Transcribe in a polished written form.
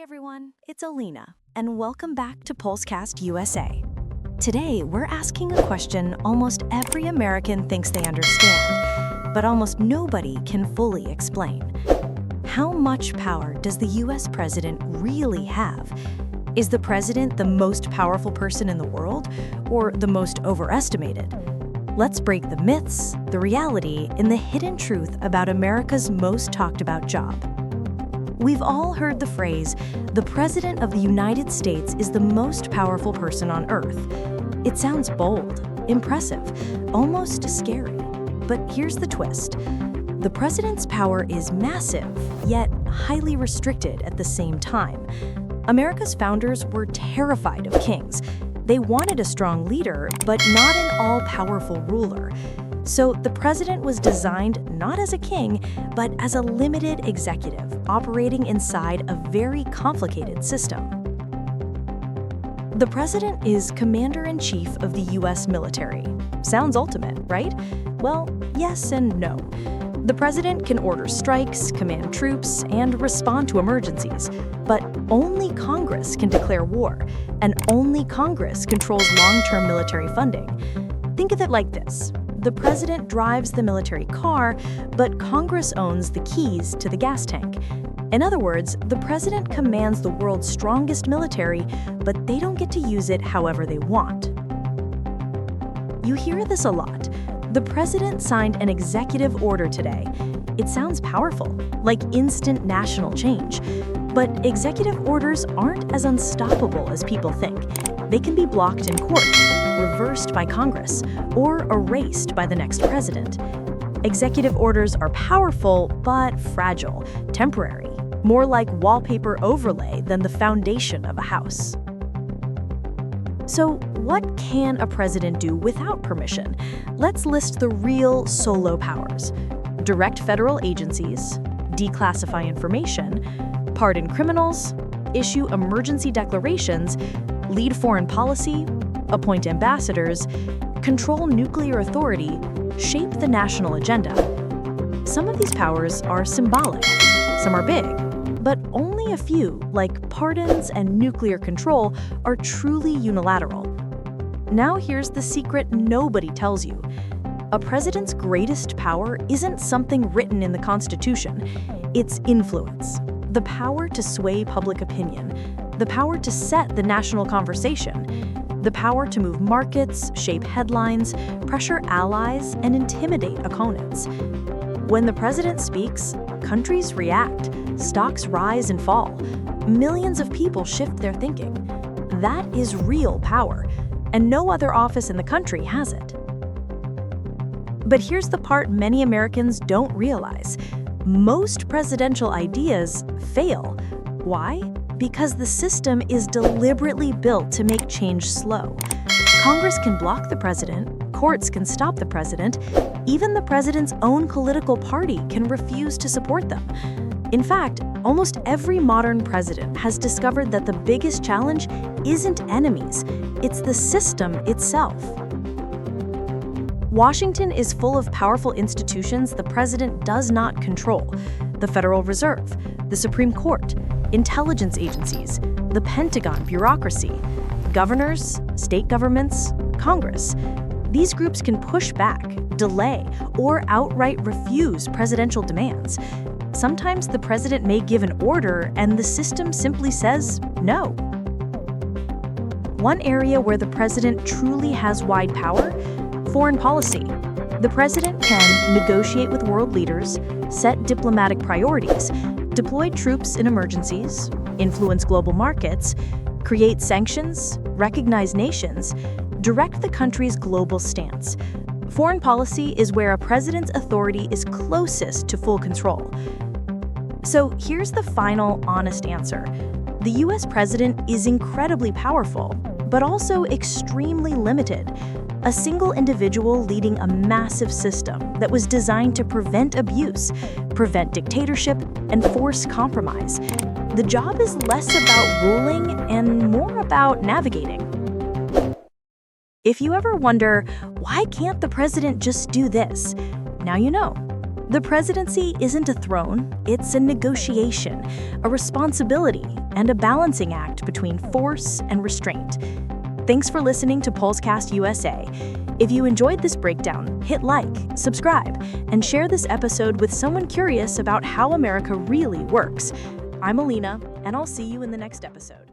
everyone, it's Alina, and welcome back to Pulsecast USA. Today, we're asking a question almost every American thinks they understand, but almost nobody can fully explain. How much power does the US president really have? Is the president the most powerful person in the world, or the most overestimated? Let's break the myths, the reality, and the hidden truth about America's most talked about job. We've all heard the phrase, the President of the United States is the most powerful person on Earth. It sounds bold, impressive, almost scary. But here's the twist. The president's power is massive, yet highly restricted at the same time. America's founders were terrified of kings. They wanted a strong leader, but not an all-powerful ruler. So the president was designed not as a king, but as a limited executive operating inside a very complicated system. The president is commander-in-chief of the US military. Sounds ultimate, right? Well, yes and no. The president can order strikes, command troops, and respond to emergencies. But only Congress can declare war, and only Congress controls long-term military funding. Think of it like this. The president drives the military car, but Congress owns the keys to the gas tank. In other words, the president commands the world's strongest military, but they don't get to use it however they want. You hear this a lot. The president signed an executive order today. It sounds powerful, like instant national change. But executive orders aren't as unstoppable as people think. They can be blocked in court, reversed by Congress, or erased by the next president. Executive orders are powerful, but fragile, temporary, more like wallpaper overlay than the foundation of a house. So, what can a president do without permission? Let's list the real solo powers. Direct federal agencies, declassify information, pardon criminals, issue emergency declarations, lead foreign policy, appoint ambassadors, control nuclear authority, shape the national agenda. Some of these powers are symbolic, some are big, but only a few, like pardons and nuclear control, are truly unilateral. Now here's the secret nobody tells you. A president's greatest power isn't something written in the Constitution. It's influence, the power to sway public opinion, the power to set the national conversation, the power to move markets, shape headlines, pressure allies, and intimidate opponents. When the president speaks, countries react, stocks rise and fall, millions of people shift their thinking. That is real power, and no other office in the country has it. But here's the part many Americans don't realize. Most presidential ideas fail. Why? Because the system is deliberately built to make change slow. Congress can block the president, courts can stop the president, even the president's own political party can refuse to support them. In fact, almost every modern president has discovered that the biggest challenge isn't enemies, it's the system itself. Washington is full of powerful institutions the president does not control. The Federal Reserve, the Supreme Court, intelligence agencies, the Pentagon bureaucracy, governors, state governments, Congress. These groups can push back, delay, or outright refuse presidential demands. Sometimes the president may give an order and the system simply says no. One area where the president truly has wide power: foreign policy. The president can negotiate with world leaders, set diplomatic priorities, deploy troops in emergencies, influence global markets, create sanctions, recognize nations, direct the country's global stance. Foreign policy is where a president's authority is closest to full control. So here's the final, honest answer. The US president is incredibly powerful, but also extremely limited. A single individual leading a massive system that was designed to prevent abuse, prevent dictatorship, and force compromise. The job is less about ruling and more about navigating. If you ever wonder, why can't the president just do this? Now you know. The presidency isn't a throne, it's a negotiation, a responsibility, and a balancing act between force and restraint. Thanks for listening to Pulsecast USA. If you enjoyed this breakdown, hit like, subscribe, and share this episode with someone curious about how America really works. I'm Alina, and I'll see you in the next episode.